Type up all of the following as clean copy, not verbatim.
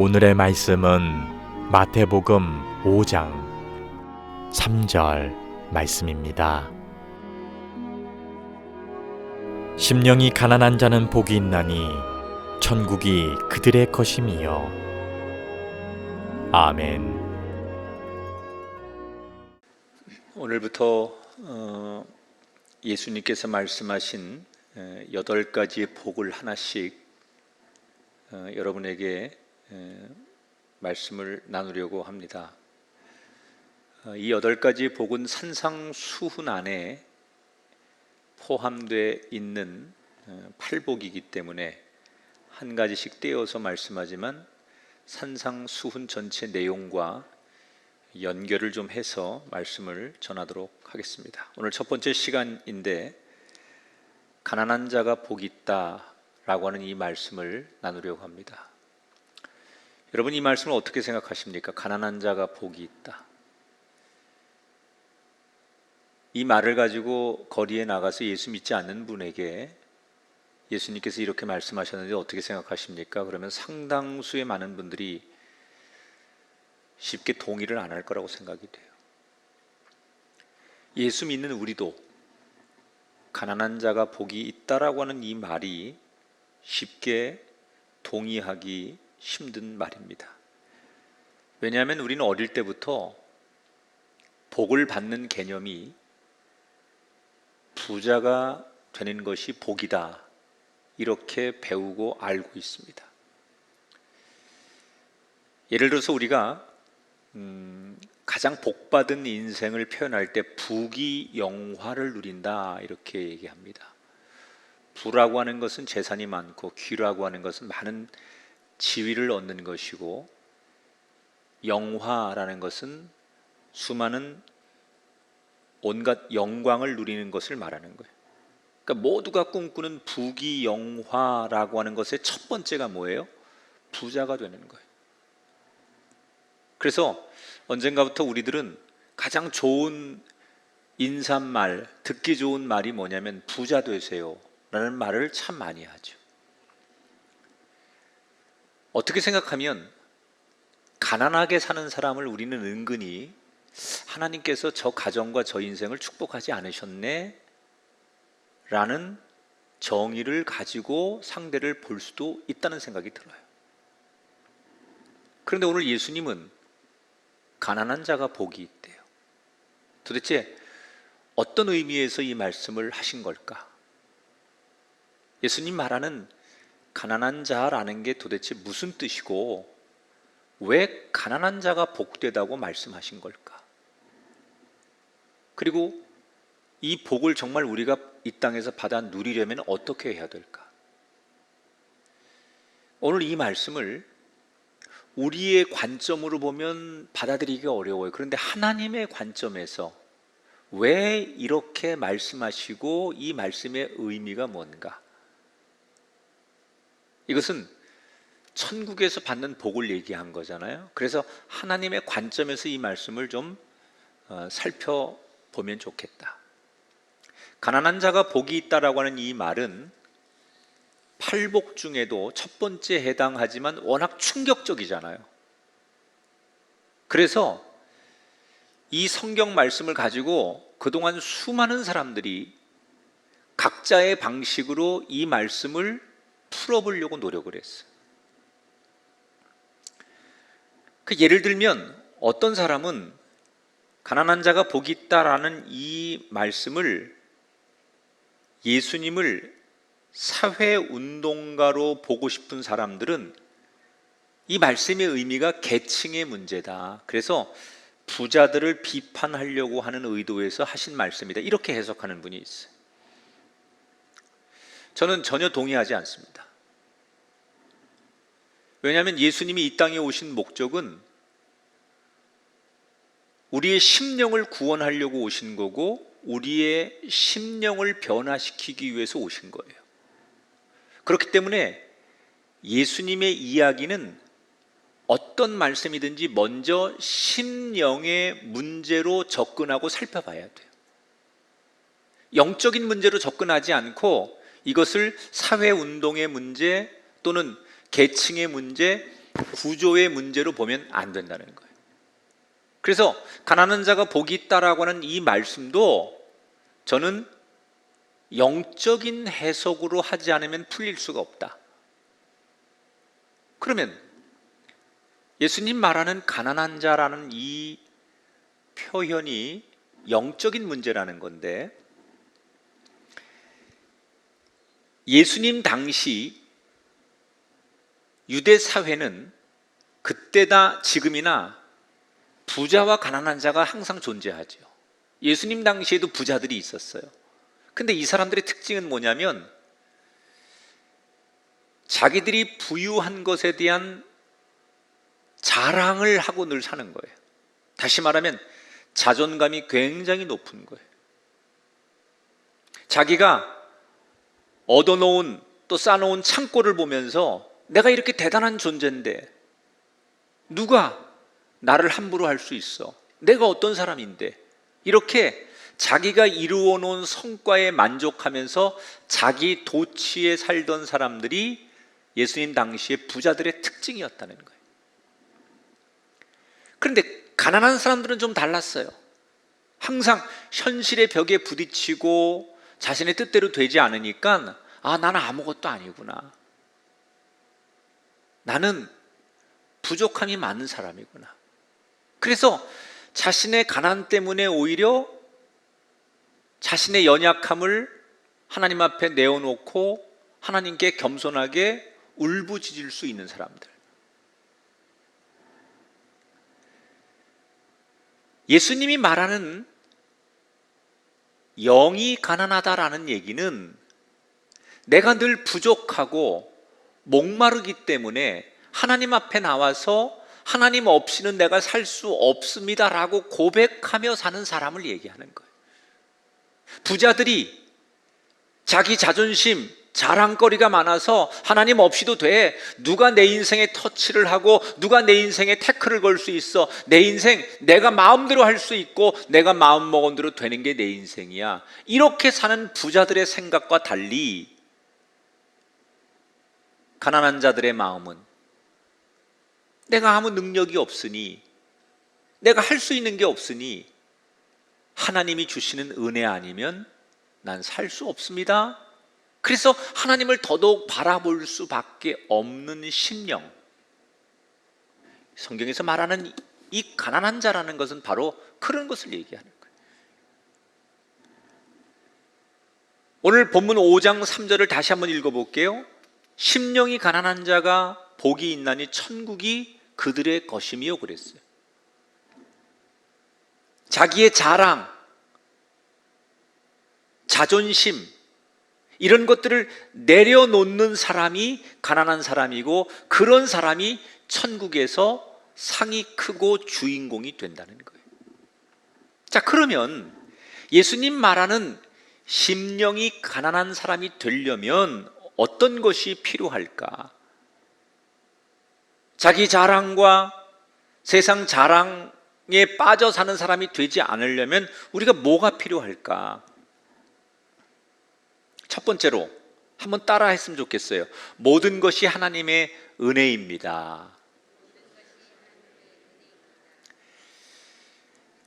오늘의 말씀은 마태복음 5장 3절 말씀입니다. 심령이 가난한 자는 복이 있나니 천국이 그들의 것임이요. 아멘. 오늘부터 예수님께서 말씀하신 8가지의 복을 하나씩 여러분에게 말씀을 나누려고 합니다. 이 8가지의 복은 산상수훈 안에 포함되어 있는 8복이기 때문에 한 가지씩 떼어서 말씀하지만 산상수훈 전체 내용과 연결을 좀 해서 말씀을 전하도록 하겠습니다. 오늘 첫 번째 시간인데 가난한 자가 복이 있다 라고 하는 이 말씀을 나누려고 합니다. 여러분, 이 말씀을 어떻게 생각하십니까? 가난한 자가 복이 있다. 이 말을 가지고 거리에 나가서 예수 믿지 않는 분에게 예수님께서 이렇게 말씀하셨는데 어떻게 생각하십니까? 그러면 상당수의 많은 분들이 쉽게 동의를 안 할 거라고 생각이 돼요. 예수 믿는 우리도 가난한 자가 복이 있다라고 하는 이 말이 쉽게 동의하기 힘든 말입니다. 왜냐하면 우리는 어릴 때부터 복을 받는 개념이 부자가 되는 것이 복이다, 이렇게 배우고 알고 있습니다. 예를 들어서 우리가 가장 복받은 인생을 표현할 때 부귀영화를 누린다, 이렇게 얘기합니다. 부라고 하는 것은 재산이 많고 귀라고 하는 것은 많은 지위를 얻는 것이고, 영화라는 것은 수많은 온갖 영광을 누리는 것을 말하는 거예요. 그러니까 모두가 꿈꾸는 부귀영화라고 하는 것의 첫 번째가 뭐예요? 부자가 되는 거예요. 그래서 언젠가부터 우리들은 가장 좋은 인사말, 듣기 좋은 말이 뭐냐면 부자 되세요 라는 말을 참 많이 하죠. 어떻게 생각하면 가난하게 사는 사람을 우리는 은근히 하나님께서 저 가정과 저 인생을 축복하지 않으셨네 라는 정의를 가지고 상대를 볼 수도 있다는 생각이 들어요. 그런데 오늘 예수님은 가난한 자가 복이 있대요. 도대체 어떤 의미에서 이 말씀을 하신 걸까? 예수님 말하는 가난한 자라는 게 도대체 무슨 뜻이고 왜 가난한 자가 복되다고 말씀하신 걸까? 그리고 이 복을 정말 우리가 이 땅에서 받아 누리려면 어떻게 해야 될까? 오늘 이 말씀을 우리의 관점으로 보면 받아들이기가 어려워요. 그런데 하나님의 관점에서 왜 이렇게 말씀하시고 이 말씀의 의미가 뭔가? 이것은 천국에서 받는 복을 얘기한 거잖아요. 그래서 하나님의 관점에서 이 말씀을 좀 살펴보면 좋겠다. 가난한 자가 복이 있다라고 하는 이 말은 8복 중에도 첫 번째에 해당하지만 워낙 충격적이잖아요. 그래서 이 성경 말씀을 가지고 그동안 수많은 사람들이 각자의 방식으로 이 말씀을 풀어보려고 노력을 했어요. 예를 들면 어떤 사람은 가난한 자가 복이 있다라는 이 말씀을 예수님을 사회운동가로 보고 싶은 사람들은 이 말씀의 의미가 계층의 문제다, 그래서 부자들을 비판하려고 하는 의도에서 하신 말씀이다, 이렇게 해석하는 분이 있어요. 저는 전혀 동의하지 않습니다. 왜냐하면 예수님이 이 땅에 오신 목적은 우리의 심령을 구원하려고 오신 거고 우리의 심령을 변화시키기 위해서 오신 거예요. 그렇기 때문에 예수님의 이야기는 어떤 말씀이든지 먼저 심령의 문제로 접근하고 살펴봐야 돼요. 영적인 문제로 접근하지 않고 이것을 사회운동의 문제 또는 계층의 문제, 구조의 문제로 보면 안 된다는 거예요. 그래서 가난한 자가 복이 있다라고 하는 이 말씀도 저는 영적인 해석으로 하지 않으면 풀릴 수가 없다. 그러면 예수님 말하는 가난한 자라는 이 표현이 영적인 문제라는 건데, 예수님 당시 유대 사회는 그때다 지금이나 부자와 가난한 자가 항상 존재하죠. 예수님 당시에도 부자들이 있었어요. 근데 이 사람들의 특징은 뭐냐면 자기들이 부유한 것에 대한 자랑을 하고 늘 사는 거예요. 다시 말하면 자존감이 굉장히 높은 거예요. 자기가 얻어놓은 또 쌓아놓은 창고를 보면서 내가 이렇게 대단한 존재인데 누가 나를 함부로 할 수 있어? 내가 어떤 사람인데? 이렇게 자기가 이루어 놓은 성과에 만족하면서 자기 도취에 살던 사람들이 예수님 당시의 부자들의 특징이었다는 거예요. 그런데 가난한 사람들은 좀 달랐어요. 항상 현실의 벽에 부딪히고 자신의 뜻대로 되지 않으니까 나는 아무것도 아니구나. 나는 부족함이 많은 사람이구나. 그래서 자신의 가난 때문에 오히려 자신의 연약함을 하나님 앞에 내어놓고 하나님께 겸손하게 울부짖을 수 있는 사람들. 예수님이 말하는 영이 가난하다라는 얘기는 내가 늘 부족하고 목마르기 때문에 하나님 앞에 나와서 하나님 없이는 내가 살 수 없습니다라고 고백하며 사는 사람을 얘기하는 거예요. 부자들이 자기 자존심, 자랑거리가 많아서 하나님 없이도 돼. 누가 내 인생에 터치를 하고 누가 내 인생에 태클을 걸 수 있어. 내 인생 내가 마음대로 할 수 있고 내가 마음먹은 대로 되는 게 내 인생이야. 이렇게 사는 부자들의 생각과 달리 가난한 자들의 마음은 내가 아무 능력이 없으니, 내가 할 수 있는 게 없으니 하나님이 주시는 은혜 아니면 난 살 수 없습니다. 그래서 하나님을 더더욱 바라볼 수밖에 없는 심령. 성경에서 말하는 이 가난한 자라는 것은 바로 그런 것을 얘기하는 거예요. 오늘 본문 5장 3절을 다시 한번 읽어볼게요. 심령이 가난한 자가 복이 있나니 천국이 그들의 것임이요 그랬어요. 자기의 자랑, 자존심 이런 것들을 내려놓는 사람이 가난한 사람이고 그런 사람이 천국에서 상이 크고 주인공이 된다는 거예요. 자, 그러면 예수님 말하는 심령이 가난한 사람이 되려면 어떤 것이 필요할까? 자기 자랑과 세상 자랑에 빠져 사는 사람이 되지 않으려면 우리가 뭐가 필요할까? 첫 번째로 한번 따라 했으면 좋겠어요. 모든 것이 하나님의 은혜입니다.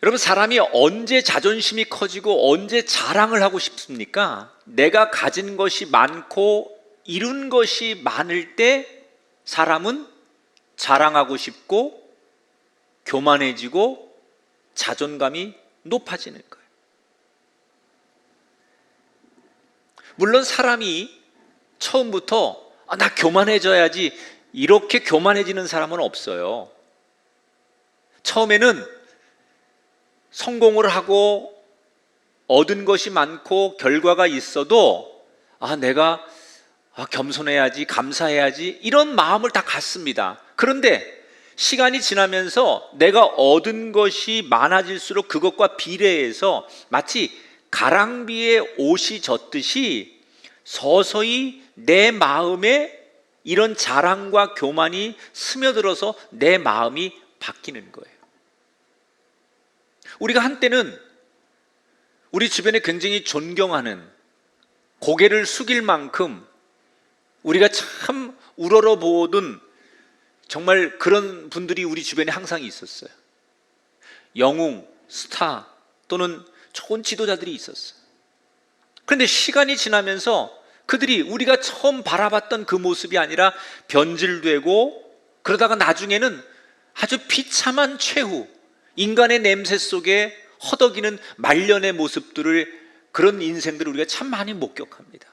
여러분, 사람이 언제 자존심이 커지고 언제 자랑을 하고 싶습니까? 내가 가진 것이 많고 이룬 것이 많을 때 사람은 자랑하고 싶고 교만해지고 자존감이 높아지는 거예요. 물론 사람이 처음부터 나 교만해져야지 이렇게 교만해지는 사람은 없어요. 처음에는 성공을 하고 얻은 것이 많고 결과가 있어도 내가 겸손해야지, 감사해야지 이런 마음을 다 갖습니다. 그런데 시간이 지나면서 내가 얻은 것이 많아질수록 그것과 비례해서 마치 가랑비에 옷이 젖듯이 서서히 내 마음에 이런 자랑과 교만이 스며들어서 내 마음이 바뀌는 거예요. 우리가 한때는 우리 주변에 굉장히 존경하는, 고개를 숙일 만큼 우리가 참 우러러보던 정말 그런 분들이 우리 주변에 항상 있었어요. 영웅, 스타 또는 좋은 지도자들이 있었어요. 그런데 시간이 지나면서 그들이 우리가 처음 바라봤던 그 모습이 아니라 변질되고, 그러다가 나중에는 아주 비참한 최후, 인간의 냄새 속에 허덕이는 말년의 모습들을, 그런 인생들을 우리가 참 많이 목격합니다.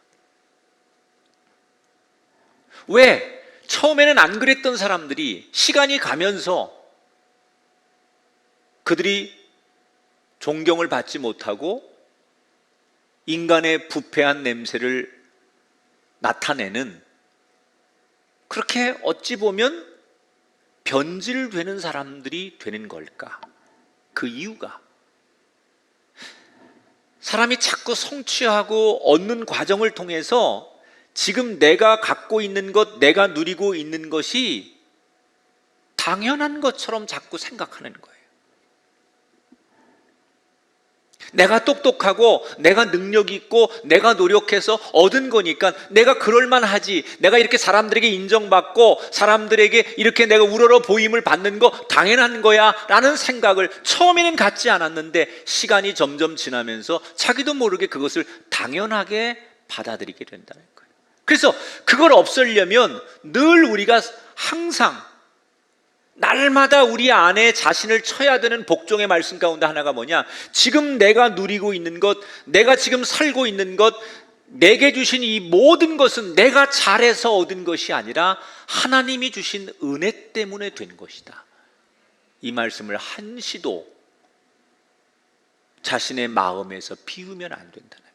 왜? 처음에는 안 그랬던 사람들이 시간이 가면서 그들이 존경을 받지 못하고 인간의 부패한 냄새를 나타내는, 그렇게 어찌 보면 변질되는 사람들이 되는 걸까? 그 이유가, 사람이 자꾸 성취하고 얻는 과정을 통해서 지금 내가 갖고 있는 것, 내가 누리고 있는 것이 당연한 것처럼 자꾸 생각하는 거예요. 내가 똑똑하고 내가 능력 있고 내가 노력해서 얻은 거니까 내가 그럴만하지, 내가 이렇게 사람들에게 인정받고 사람들에게 이렇게 내가 우러러 보임을 받는 거 당연한 거야 라는 생각을 처음에는 갖지 않았는데, 시간이 점점 지나면서 자기도 모르게 그것을 당연하게 받아들이게 된다는 거예요. 그래서 그걸 없애려면 늘 우리가 항상 날마다 우리 안에 자신을 쳐야 되는 복종의 말씀 가운데 하나가 뭐냐? 지금 내가 누리고 있는 것, 내가 지금 살고 있는 것, 내게 주신 이 모든 것은 내가 잘해서 얻은 것이 아니라 하나님이 주신 은혜 때문에 된 것이다. 이 말씀을 한시도 자신의 마음에서 비우면 안 된다는 거예요.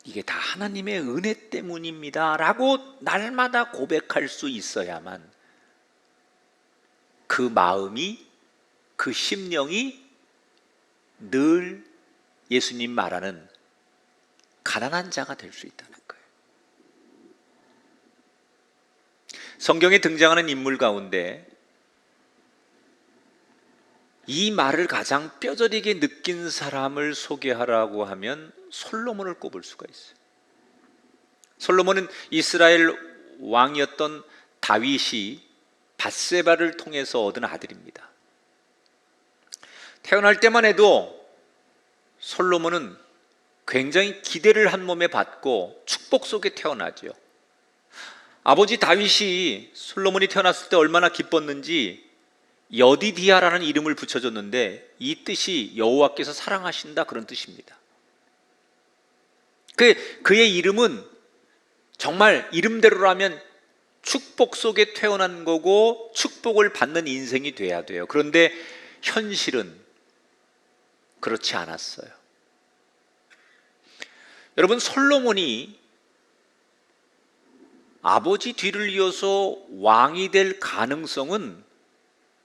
이게 다 하나님의 은혜 때문입니다 라고 날마다 고백할 수 있어야만 그 마음이, 그 심령이 늘 예수님 말하는 가난한 자가 될 수 있다는 거예요. 성경에 등장하는 인물 가운데 이 말을 가장 뼈저리게 느낀 사람을 소개하라고 하면 솔로몬을 꼽을 수가 있어요. 솔로몬은 이스라엘 왕이었던 다윗이 밧세바를 통해서 얻은 아들입니다. 태어날 때만 해도 솔로몬은 굉장히 기대를 한 몸에 받고 축복 속에 태어나죠. 아버지 다윗이 솔로몬이 태어났을 때 얼마나 기뻤는지 여디디아라는 이름을 붙여줬는데, 이 뜻이 여호와께서 사랑하신다, 그런 뜻입니다. 그의 이름은 정말 이름대로라면 축복 속에 태어난 거고 축복을 받는 인생이 돼야 돼요. 그런데 현실은 그렇지 않았어요. 여러분, 솔로몬이 아버지 뒤를 이어서 왕이 될 가능성은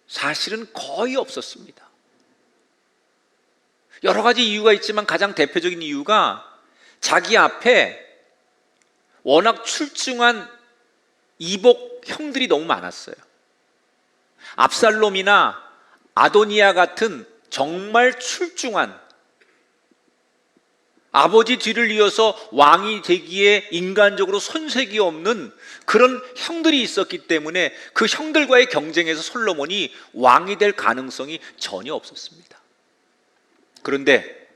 사실은 거의 없었습니다. 여러 가지 이유가 있지만 가장 대표적인 이유가 자기 앞에 워낙 출중한 이복 형들이 너무 많았어요. 압살롬이나 아도니아 같은 정말 출중한, 아버지 뒤를 이어서 왕이 되기에 인간적으로 손색이 없는 그런 형들이 있었기 때문에 그 형들과의 경쟁에서 솔로몬이 왕이 될 가능성이 전혀 없었습니다. 그런데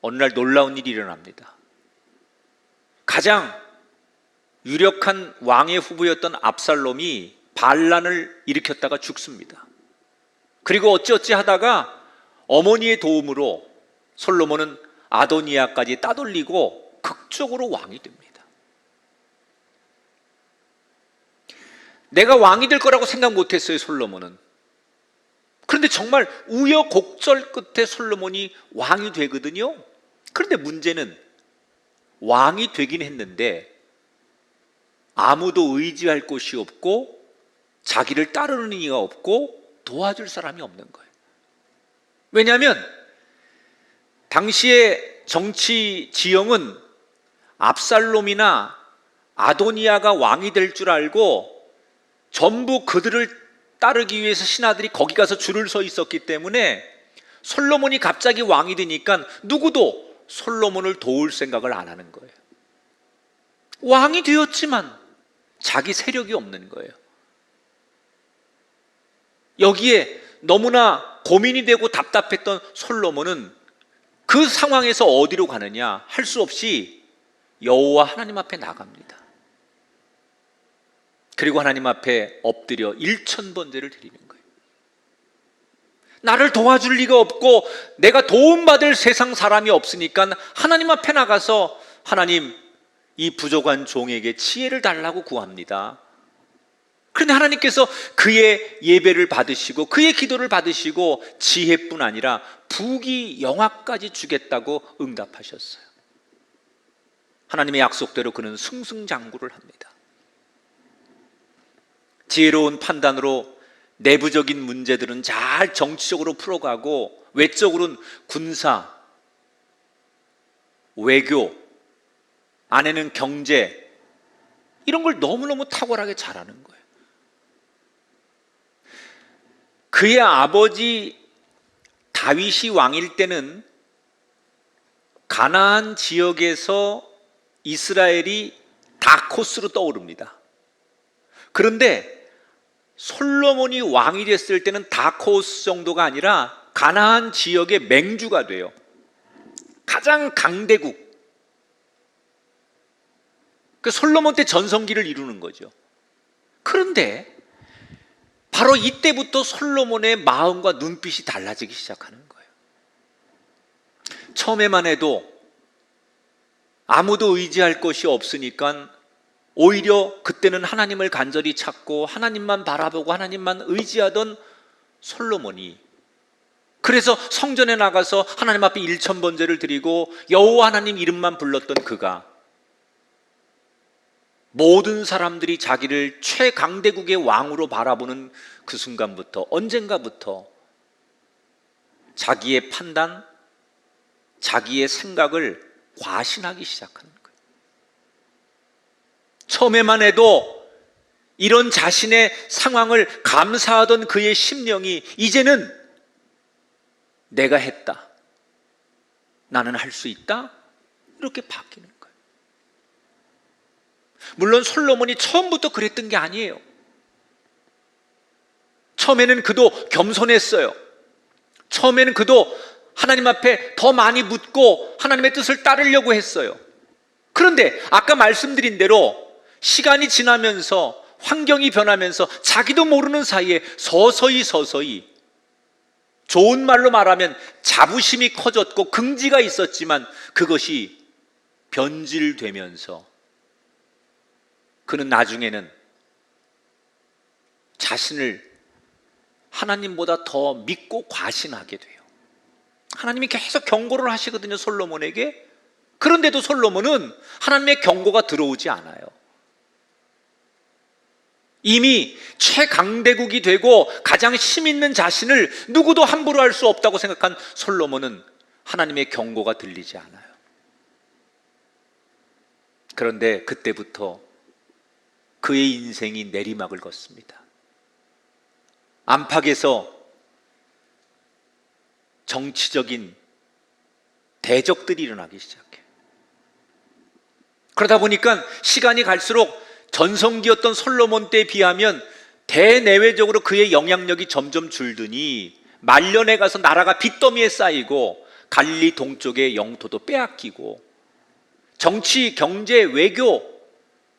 어느 날 놀라운 일이 일어납니다. 가장 유력한 왕의 후보였던 압살롬이 반란을 일으켰다가 죽습니다. 그리고 어찌어찌 하다가 어머니의 도움으로 솔로몬은 아도니아까지 따돌리고 극적으로 왕이 됩니다. 내가 왕이 될 거라고 생각 못했어요, 솔로몬은. 그런데 정말 우여곡절 끝에 솔로몬이 왕이 되거든요. 그런데 문제는 왕이 되긴 했는데 아무도 의지할 곳이 없고 자기를 따르는 이가 없고 도와줄 사람이 없는 거예요. 왜냐하면 당시의 정치 지형은 압살롬이나 아도니아가 왕이 될 줄 알고 전부 그들을 따르기 위해서 신하들이 거기 가서 줄을 서 있었기 때문에 솔로몬이 갑자기 왕이 되니까 누구도 솔로몬을 도울 생각을 안 하는 거예요. 왕이 되었지만 자기 세력이 없는 거예요. 여기에 너무나 고민이 되고 답답했던 솔로몬은 그 상황에서 어디로 가느냐 할 수 없이 여호와 하나님 앞에 나갑니다. 그리고 하나님 앞에 엎드려 1000번제를 드리는 거예요. 나를 도와줄 리가 없고 내가 도움받을 세상 사람이 없으니까 하나님 앞에 나가서 하나님, 이 부족한 종에게 지혜를 달라고 구합니다. 그런데 하나님께서 그의 예배를 받으시고 그의 기도를 받으시고 지혜뿐 아니라 부귀 영화까지 주겠다고 응답하셨어요. 하나님의 약속대로 그는 승승장구를 합니다. 지혜로운 판단으로 내부적인 문제들은 잘 정치적으로 풀어가고 외적으로는 군사, 외교, 아내는 경제, 이런 걸 너무너무 탁월하게 잘하는 거예요. 그의 아버지 다윗이 왕일 때는 가나안 지역에서 이스라엘이 다코스로 떠오릅니다. 그런데 솔로몬이 왕이 됐을 때는 다코스 정도가 아니라 가나안 지역의 맹주가 돼요. 가장 강대국. 그 솔로몬 때 전성기를 이루는 거죠. 그런데 바로 이때부터 솔로몬의 마음과 눈빛이 달라지기 시작하는 거예요. 처음에만 해도 아무도 의지할 것이 없으니까 오히려 그때는 하나님을 간절히 찾고 하나님만 바라보고 하나님만 의지하던 솔로몬이, 그래서 성전에 나가서 하나님 앞에 1000번제를 드리고 여호와 하나님 이름만 불렀던 그가 모든 사람들이 자기를 최강대국의 왕으로 바라보는 그 순간부터, 언젠가부터 자기의 판단, 자기의 생각을 과신하기 시작하는 거예요. 처음에만 해도 이런 자신의 상황을 감사하던 그의 심령이 이제는 내가 했다, 나는 할 수 있다, 이렇게 바뀌는 거예요. 물론 솔로몬이 처음부터 그랬던 게 아니에요. 처음에는 그도 겸손했어요. 처음에는 그도 하나님 앞에 더 많이 묻고 하나님의 뜻을 따르려고 했어요. 그런데 아까 말씀드린 대로 시간이 지나면서 환경이 변하면서 자기도 모르는 사이에 서서히 좋은 말로 말하면 자부심이 커졌고 긍지가 있었지만 그것이 변질되면서 그는 나중에는 자신을 하나님보다 더 믿고 과신하게 돼요. 하나님이 계속 경고를 하시거든요, 솔로몬에게. 그런데도 솔로몬은 하나님의 경고가 들어오지 않아요. 이미 최강대국이 되고 가장 힘 있는 자신을 누구도 함부로 할 수 없다고 생각한 솔로몬은 하나님의 경고가 들리지 않아요. 그런데 그때부터 그의 인생이 내리막을 걷습니다. 안팎에서 정치적인 대적들이 일어나기 시작해요. 그러다 보니까 시간이 갈수록 전성기였던 솔로몬 때에 비하면 대내외적으로 그의 영향력이 점점 줄더니 말년에 가서 나라가 빚더미에 쌓이고 갈릴리 동쪽의 영토도 빼앗기고 정치, 경제, 외교,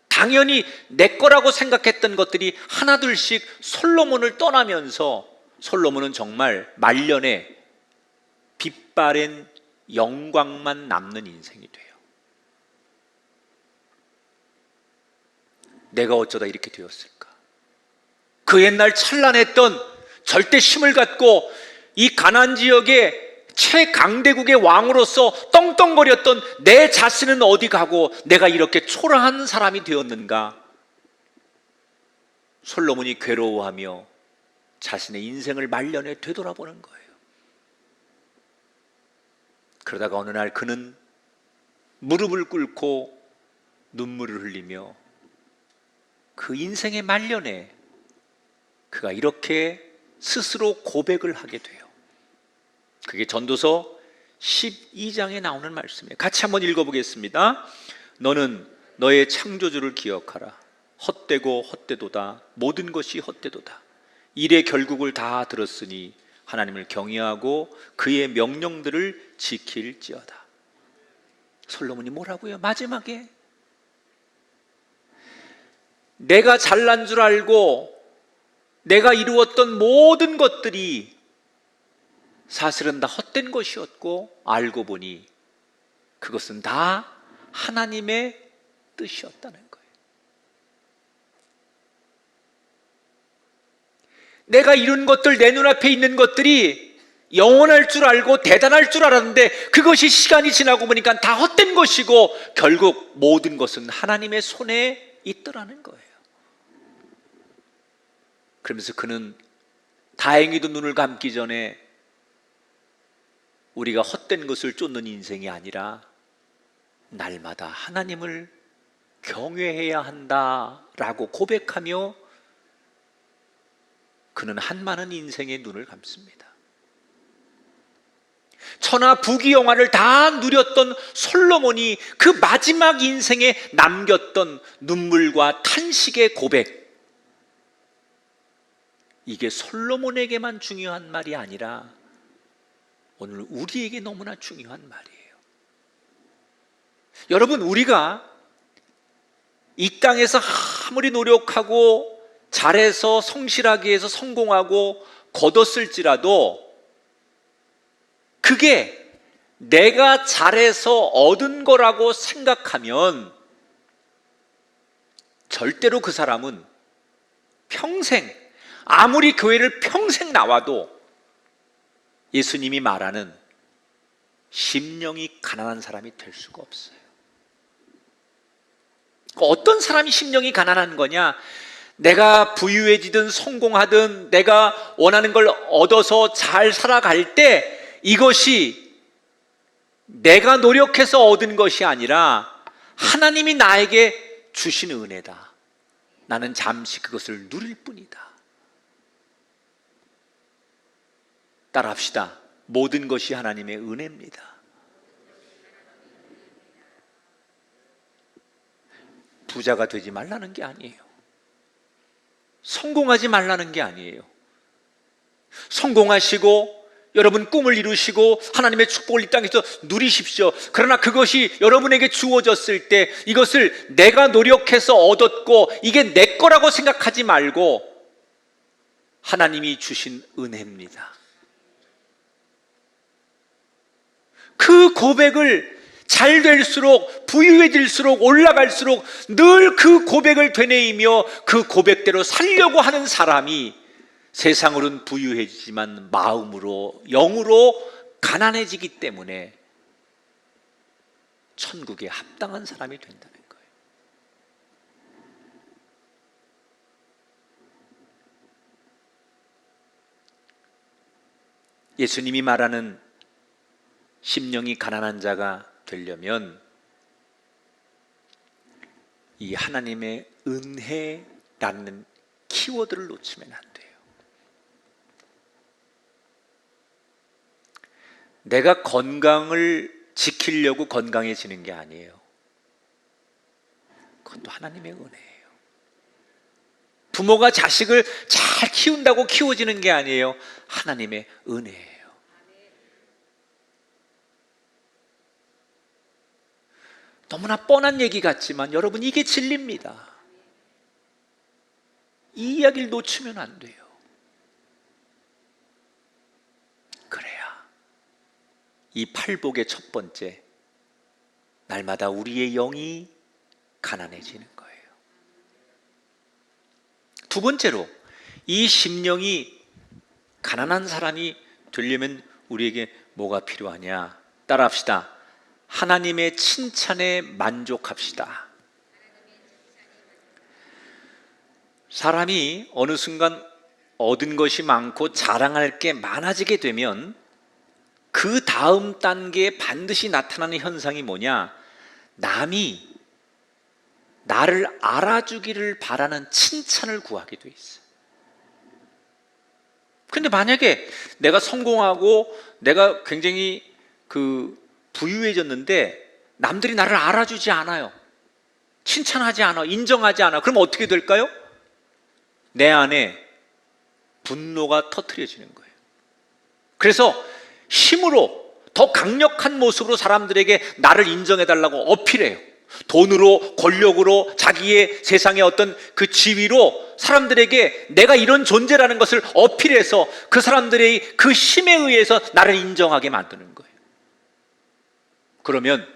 당연히 내 거라고 생각했던 것들이 하나둘씩 솔로몬을 떠나면서 솔로몬은 정말 말년에 빛바랜 영광만 남는 인생이 돼요. 내가 어쩌다 이렇게 되었을까? 그 옛날 찬란했던 절대 힘을 갖고 이 가나안 지역의 최강대국의 왕으로서 떵떵거렸던 내 자신은 어디 가고 내가 이렇게 초라한 사람이 되었는가? 솔로몬이 괴로워하며 자신의 인생을 말년에 되돌아보는 거예요. 그러다가 어느 날 그는 무릎을 꿇고 눈물을 흘리며 그 인생의 말년에 그가 이렇게 스스로 고백을 하게 돼요. 그게 전도서 12장에 나오는 말씀이에요. 같이 한번 읽어보겠습니다. 너는 너의 창조주를 기억하라. 헛되고 헛되도다. 모든 것이 헛되도다. 일의 결국을 다 들었으니 하나님을 경외하고 그의 명령들을 지킬지어다. 솔로몬이 뭐라고요? 마지막에 내가 잘난 줄 알고 내가 이루었던 모든 것들이 사실은 다 헛된 것이었고 알고 보니 그것은 다 하나님의 뜻이었다는 거예요. 내가 이룬 것들, 내 눈앞에 있는 것들이 영원할 줄 알고 대단할 줄 알았는데 그것이 시간이 지나고 보니까 다 헛된 것이고 결국 모든 것은 하나님의 손에 있더라는 거예요. 그러면서 그는 다행히도 눈을 감기 전에 우리가 헛된 것을 쫓는 인생이 아니라 날마다 하나님을 경외해야 한다라고 고백하며 그는 한많은 인생의 눈을 감습니다. 천하 부귀영화를 다 누렸던 솔로몬이 그 마지막 인생에 남겼던 눈물과 탄식의 고백, 이게 솔로몬에게만 중요한 말이 아니라 오늘 우리에게 너무나 중요한 말이에요. 여러분, 우리가 이 땅에서 아무리 노력하고 잘해서 성실하게 해서 성공하고 거뒀을지라도 그게 내가 잘해서 얻은 거라고 생각하면 절대로 그 사람은 평생, 아무리 교회를 평생 나와도 예수님이 말하는 심령이 가난한 사람이 될 수가 없어요. 어떤 사람이 심령이 가난한 거냐? 내가 부유해지든 성공하든 내가 원하는 걸 얻어서 잘 살아갈 때 이것이 내가 노력해서 얻은 것이 아니라 하나님이 나에게 주신 은혜다. 나는 잠시 그것을 누릴 뿐이다. 따라합시다. 모든 것이 하나님의 은혜입니다. 부자가 되지 말라는 게 아니에요. 성공하지 말라는 게 아니에요. 성공하시고 여러분 꿈을 이루시고 하나님의 축복을 이 땅에서 누리십시오. 그러나 그것이 여러분에게 주어졌을 때 이것을 내가 노력해서 얻었고 이게 내 거라고 생각하지 말고 하나님이 주신 은혜입니다. 그 고백을 잘 될수록 부유해질수록 올라갈수록 늘 그 고백을 되뇌이며 그 고백대로 살려고 하는 사람이 세상으로는 부유해지지만 마음으로 영으로 가난해지기 때문에 천국에 합당한 사람이 된다는 거예요. 예수님이 말하는 심령이 가난한 자가 되려면 이 하나님의 은혜라는 키워드를 놓치면 안 돼요. 내가 건강을 지키려고 건강해지는 게 아니에요. 그것도 하나님의 은혜예요. 부모가 자식을 잘 키운다고 키워지는 게 아니에요. 하나님의 은혜예요. 너무나 뻔한 얘기 같지만 여러분, 이게 진리입니다. 이 이야기를 놓치면 안 돼요. 그래야 이 팔복의 첫 번째, 날마다 우리의 영이 가난해지는 거예요. 두 번째로, 이 심령이 가난한 사람이 되려면 우리에게 뭐가 필요하냐? 따라합시다. 하나님의 칭찬에 만족합시다. 사람이 어느 순간 얻은 것이 많고 자랑할 게 많아지게 되면 그 다음 단계에 반드시 나타나는 현상이 뭐냐? 남이 나를 알아주기를 바라는 칭찬을 구하게 돼 있어요. 근데 만약에 내가 성공하고 내가 굉장히 부유해졌는데 남들이 나를 알아주지 않아요. 칭찬하지 않아, 인정하지 않아. 그럼 어떻게 될까요? 내 안에 분노가 터트려지는 거예요. 그래서 힘으로 더 강력한 모습으로 사람들에게 나를 인정해달라고 어필해요. 돈으로, 권력으로, 자기의 세상의 어떤 그 지위로 사람들에게 내가 이런 존재라는 것을 어필해서 그 사람들의 그 힘에 의해서 나를 인정하게 만드는 거예요. 그러면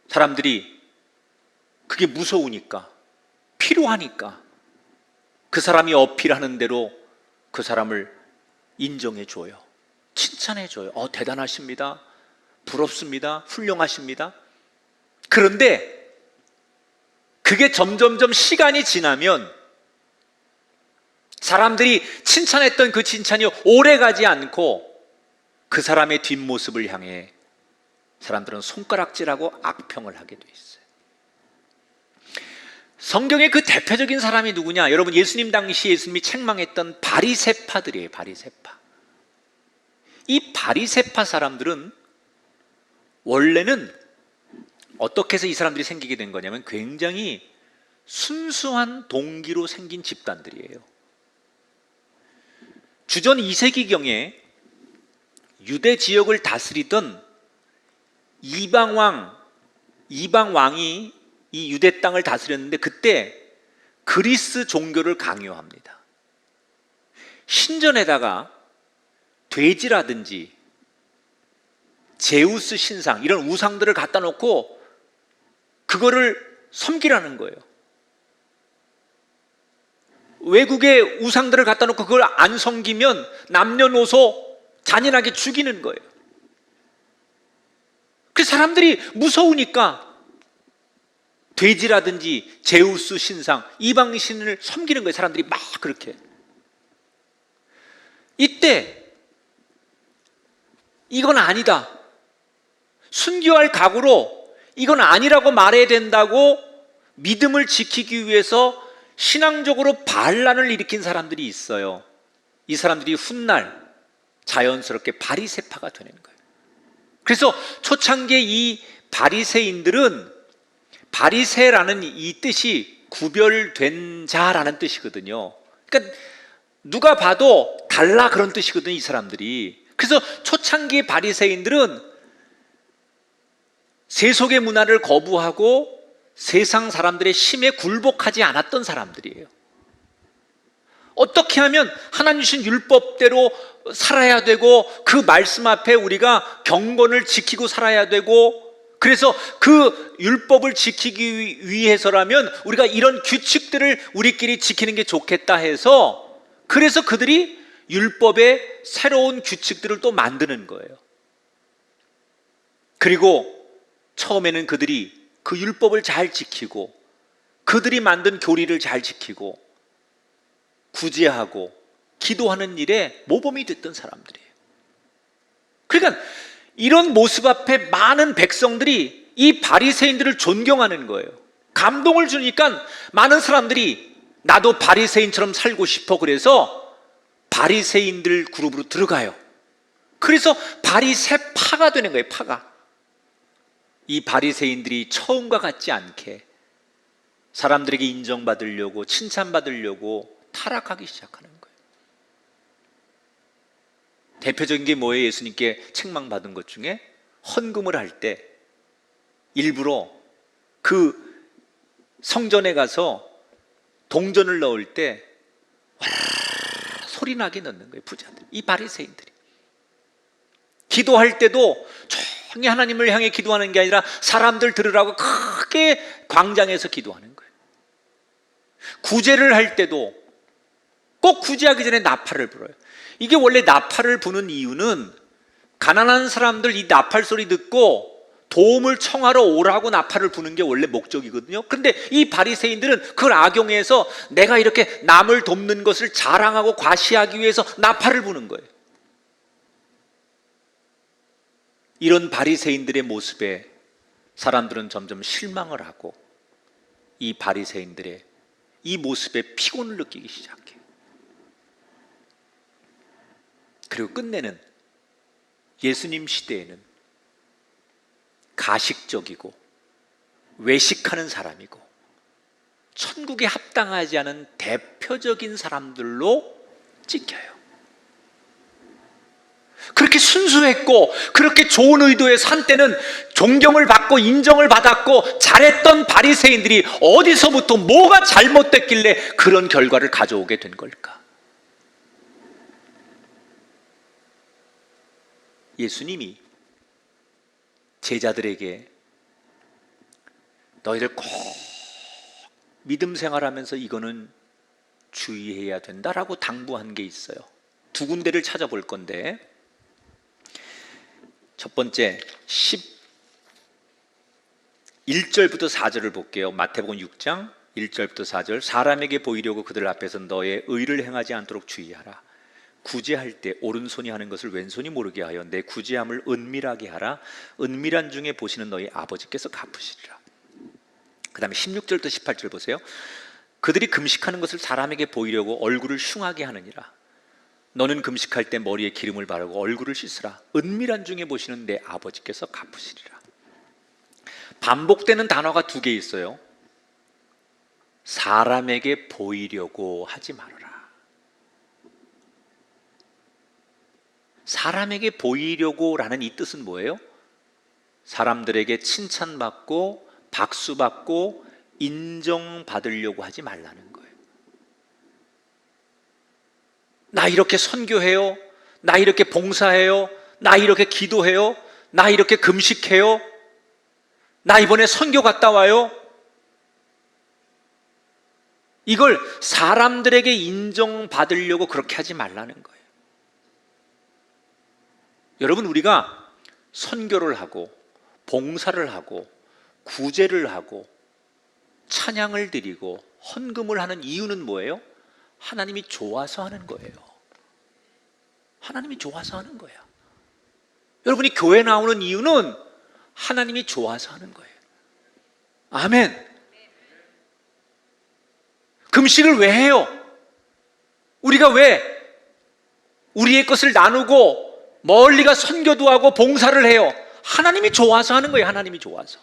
사람들이 그게 무서우니까, 필요하니까 그 사람이 어필하는 대로 그 사람을 인정해 줘요. 칭찬해 줘요. 대단하십니다. 부럽습니다. 훌륭하십니다. 그런데 그게 점점점 시간이 지나면 사람들이 칭찬했던 그 칭찬이 오래 가지 않고 그 사람의 뒷모습을 향해 사람들은 손가락질하고 악평을 하게 돼 있어요. 성경의 그 대표적인 사람이 누구냐? 여러분, 예수님 당시 예수님이 책망했던 바리새파들이에요. 바리새파. 이 바리새파 사람들은 원래는 어떻게 해서 이 사람들이 생기게 된 거냐면 굉장히 순수한 동기로 생긴 집단들이에요. 주전 2세기경에 유대 지역을 다스리던 이방왕이 이 유대 땅을 다스렸는데 그때 그리스 종교를 강요합니다. 신전에다가 돼지라든지 제우스 신상 이런 우상들을 갖다 놓고 그거를 섬기라는 거예요. 외국의 우상들을 갖다 놓고 그걸 안 섬기면 남녀노소 잔인하게 죽이는 거예요. 그 사람들이 무서우니까 돼지라든지 제우스 신상, 이방 신을 섬기는 거예요. 사람들이 막 그렇게. 이때 이건 아니다, 순교할 각오로 이건 아니라고 말해야 된다고 믿음을 지키기 위해서 신앙적으로 반란을 일으킨 사람들이 있어요. 이 사람들이 훗날 자연스럽게 바리새파가 되는 거예요. 그래서 초창기에 이 바리새인들은, 바리새라는 이 뜻이 구별된 자라는 뜻이거든요. 그러니까 누가 봐도 달라 그런 뜻이거든요, 이 사람들이. 그래서 초창기의 바리새인들은 세속의 문화를 거부하고 세상 사람들의 힘에 굴복하지 않았던 사람들이에요. 어떻게 하면 하나님 주신 율법대로 살아야 되고 그 말씀 앞에 우리가 경건을 지키고 살아야 되고, 그래서 그 율법을 지키기 위해서라면 우리가 이런 규칙들을 우리끼리 지키는 게 좋겠다 해서, 그래서 그들이 율법의 새로운 규칙들을 또 만드는 거예요. 그리고 처음에는 그들이 그 율법을 잘 지키고 그들이 만든 교리를 잘 지키고 구제하고 기도하는 일에 모범이 됐던 사람들이에요. 그러니까 이런 모습 앞에 많은 백성들이 이 바리새인들을 존경하는 거예요. 감동을 주니까 많은 사람들이 나도 바리새인처럼 살고 싶어, 그래서 바리새인들 그룹으로 들어가요. 그래서 바리새파가 되는 거예요. 파가. 이 바리새인들이 처음과 같지 않게 사람들에게 인정받으려고, 칭찬받으려고 타락하기 시작하는 거예요. 대표적인 게 뭐예요? 예수님께 책망받은 것 중에 헌금을 할 때 일부러 그 성전에 가서 동전을 넣을 때 소리 나게 넣는 거예요, 부자들. 이 바리새인들이. 기도할 때도 조용히 하나님을 향해 기도하는 게 아니라 사람들 들으라고 크게 광장에서 기도하는 거예요. 구제를 할 때도 꼭 구제하기 전에 나팔을 불어요. 이게 원래 나팔을 부는 이유는 가난한 사람들 이 나팔 소리 듣고 도움을 청하러 오라고 나팔을 부는 게 원래 목적이거든요. 그런데 이 바리새인들은 그걸 악용해서 내가 이렇게 남을 돕는 것을 자랑하고 과시하기 위해서 나팔을 부는 거예요. 이런 바리새인들의 모습에 사람들은 점점 실망을 하고 이 바리새인들의 이 모습에 피곤을 느끼기 시작해요. 그리고 끝내는 예수님 시대에는 가식적이고 외식하는 사람이고 천국에 합당하지 않은 대표적인 사람들로 찍혀요. 그렇게 순수했고 그렇게 좋은 의도에 산 때는 존경을 받고 인정을 받았고 잘했던 바리새인들이 어디서부터 뭐가 잘못됐길래 그런 결과를 가져오게 된 걸까? 예수님이 제자들에게 너희들 꼭 믿음 생활하면서 이거는 주의해야 된다라고 당부한 게 있어요. 두 군데를 찾아볼 건데, 첫 번째 11절부터 4절을 볼게요. 마태복음 6장 1절부터 4절. 사람에게 보이려고 그들 앞에서 너의 의를 행하지 않도록 주의하라. 구제할 때 오른손이 하는 것을 왼손이 모르게 하여 내 구제함을 은밀하게 하라. 은밀한 중에 보시는 너희 아버지께서 갚으시리라. 그 다음에 16절부터 18절 보세요. 그들이 금식하는 것을 사람에게 보이려고 얼굴을 흉하게 하느니라. 너는 금식할 때 머리에 기름을 바르고 얼굴을 씻으라. 은밀한 중에 보시는 내 아버지께서 갚으시리라. 반복되는 단어가 두 개 있어요. 사람에게 보이려고 하지 말아라. 사람에게 보이려고 라는 이 뜻은 뭐예요? 사람들에게 칭찬받고 박수받고 인정받으려고 하지 말라는 거예요. 나 이렇게 선교해요. 나 이렇게 봉사해요. 나 이렇게 기도해요. 나 이렇게 금식해요. 나 이번에 선교 갔다 와요. 이걸 사람들에게 인정받으려고 그렇게 하지 말라는 거예요. 여러분, 우리가 선교를 하고 봉사를 하고 구제를 하고 찬양을 드리고 헌금을 하는 이유는 뭐예요? 하나님이 좋아서 하는 거예요. 하나님이 좋아서 하는 거예요. 여러분이 교회 나오는 이유는 하나님이 좋아서 하는 거예요. 아멘. 금식을 왜 해요? 우리가 왜 우리의 것을 나누고 멀리 가 선교도 하고 봉사를 해요? 하나님이 좋아서 하는 거예요. 하나님이 좋아서.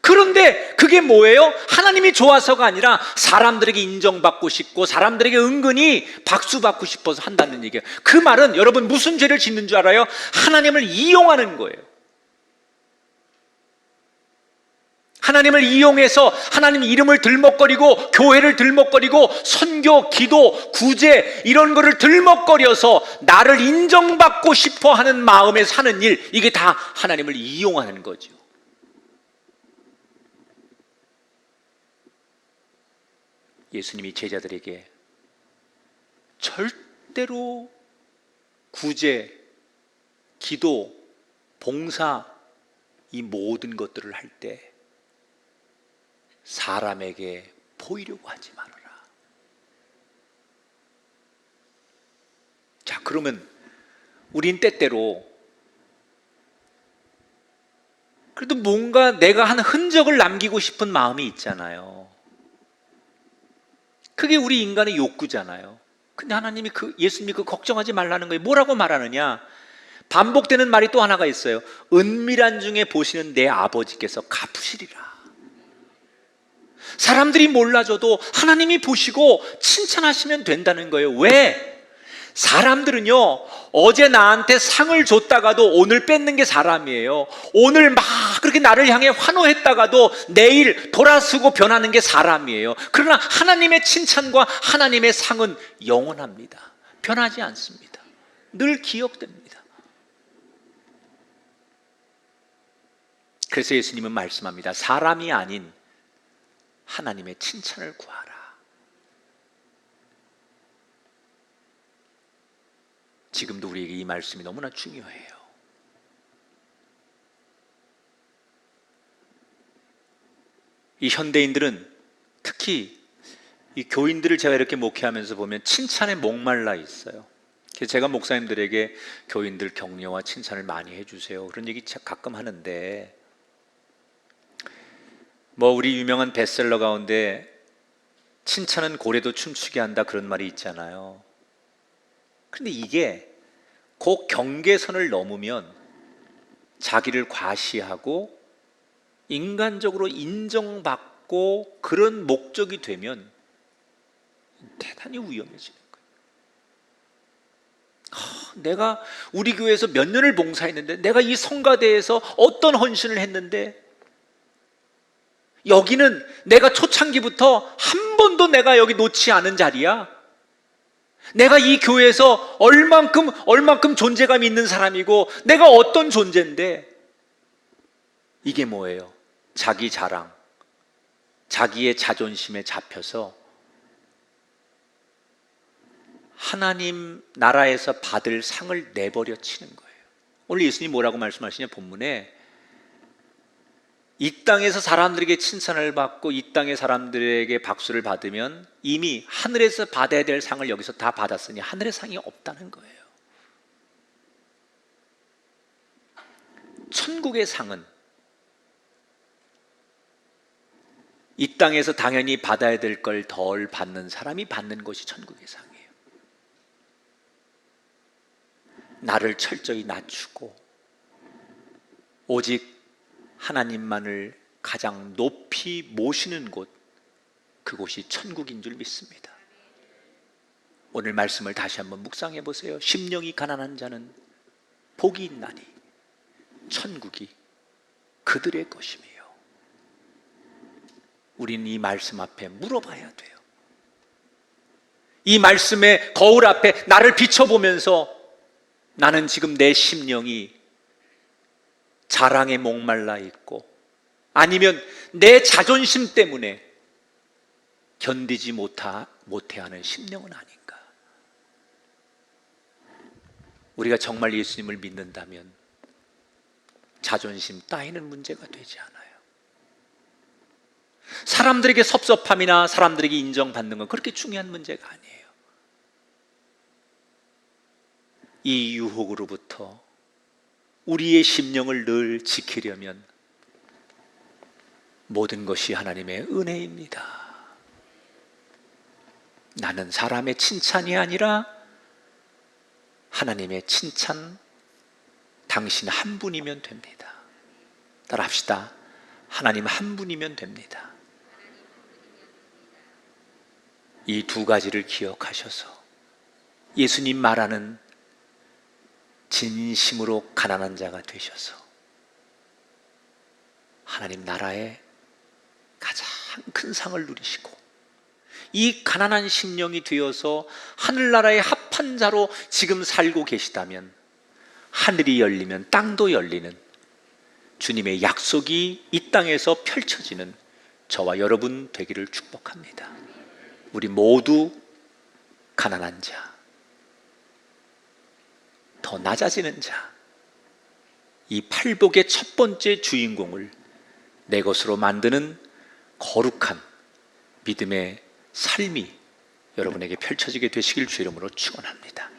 그런데 그게 뭐예요? 하나님이 좋아서가 아니라 사람들에게 인정받고 싶고 사람들에게 은근히 박수받고 싶어서 한다는 얘기예요. 그 말은 여러분 무슨 죄를 짓는 줄 알아요? 하나님을 이용하는 거예요. 하나님을 이용해서 하나님 이름을 들먹거리고 교회를 들먹거리고 선교, 기도, 구제 이런 거를 들먹거려서 나를 인정받고 싶어 하는 마음에 사는 일, 이게 다 하나님을 이용하는 거죠. 예수님이 제자들에게 절대로 구제, 기도, 봉사 이 모든 것들을 할 때 사람에게 보이려고 하지 말아라. 자, 그러면 우린 때때로 그래도 뭔가 내가 한 흔적을 남기고 싶은 마음이 있잖아요. 그게 우리 인간의 욕구잖아요. 근데 하나님이 예수님이 걱정하지 말라는 거예요. 뭐라고 말하느냐? 반복되는 말이 또 하나가 있어요. 은밀한 중에 보시는 내 아버지께서 갚으시리라. 사람들이 몰라줘도 하나님이 보시고 칭찬하시면 된다는 거예요. 왜? 사람들은요, 어제 나한테 상을 줬다가도 오늘 뺏는 게 사람이에요. 오늘 막 그렇게 나를 향해 환호했다가도 내일 돌아서고 변하는 게 사람이에요. 그러나 하나님의 칭찬과 하나님의 상은 영원합니다. 변하지 않습니다. 늘 기억됩니다. 그래서 예수님은 말씀합니다. 사람이 아닌 하나님의 칭찬을 구하라. 지금도 우리에게 이 말씀이 너무나 중요해요. 이 현대인들은 특히 이 교인들을 제가 이렇게 목회하면서 보면 칭찬에 목말라 있어요. 그래서 제가 목사님들에게 교인들 격려와 칭찬을 많이 해주세요, 그런 얘기 가끔 하는데, 뭐 우리 유명한 베스트셀러 가운데 칭찬은 고래도 춤추게 한다 그런 말이 있잖아요. 근데 이게 그 경계선을 넘으면 자기를 과시하고 인간적으로 인정받고 그런 목적이 되면 대단히 위험해지는 거예요. 내가 우리 교회에서 몇 년을 봉사했는데, 내가 이 성가대에서 어떤 헌신을 했는데, 여기는 내가 초창기부터 한 번도 내가 여기 놓지 않은 자리야. 내가 이 교회에서 얼만큼 존재감이 있는 사람이고, 내가 어떤 존재인데, 이게 뭐예요? 자기 자랑, 자기의 자존심에 잡혀서 하나님 나라에서 받을 상을 내버려 치는 거예요. 오늘 예수님이 뭐라고 말씀하시냐, 본문에 이 땅에서 사람들에게 칭찬을 받고 이 땅의 사람들에게 박수를 받으면 이미 하늘에서 받아야 될 상을 여기서 다 받았으니 하늘의 상이 없다는 거예요. 천국의 상은 이 땅에서 당연히 받아야 될 걸 덜 받는 사람이 받는 것이 천국의 상이에요. 나를 철저히 낮추고 오직 하나님만을 가장 높이 모시는 곳, 그곳이 천국인 줄 믿습니다. 오늘 말씀을 다시 한번 묵상해 보세요. 심령이 가난한 자는 복이 있나니 천국이 그들의 것이며. 우리는 이 말씀 앞에 물어봐야 돼요. 이 말씀의 거울 앞에 나를 비춰보면서 나는 지금 내 심령이 자랑에 목말라 있고, 아니면 내 자존심 때문에 견디지 못해하는 심령은 아닌가. 우리가 정말 예수님을 믿는다면 자존심 따위는 문제가 되지 않아요. 사람들에게 섭섭함이나 사람들에게 인정받는 건 그렇게 중요한 문제가 아니에요. 이 유혹으로부터 우리의 심령을 늘 지키려면 모든 것이 하나님의 은혜입니다. 나는 사람의 칭찬이 아니라 하나님의 칭찬, 당신 한 분이면 됩니다. 따라합시다. 하나님 한 분이면 됩니다. 이 두 가지를 기억하셔서 예수님 말하는 진심으로 가난한 자가 되셔서 하나님 나라의 가장 큰 상을 누리시고, 이 가난한 심령이 되어서 하늘나라의 합한 자로 지금 살고 계시다면 하늘이 열리면 땅도 열리는 주님의 약속이 이 땅에서 펼쳐지는 저와 여러분 되기를 축복합니다. 우리 모두 가난한 자, 더 낮아지는 자, 이 팔복의 첫 번째 주인공을 내 것으로 만드는 거룩한 믿음의 삶이 여러분에게 펼쳐지게 되시길 주 이름으로 축원합니다.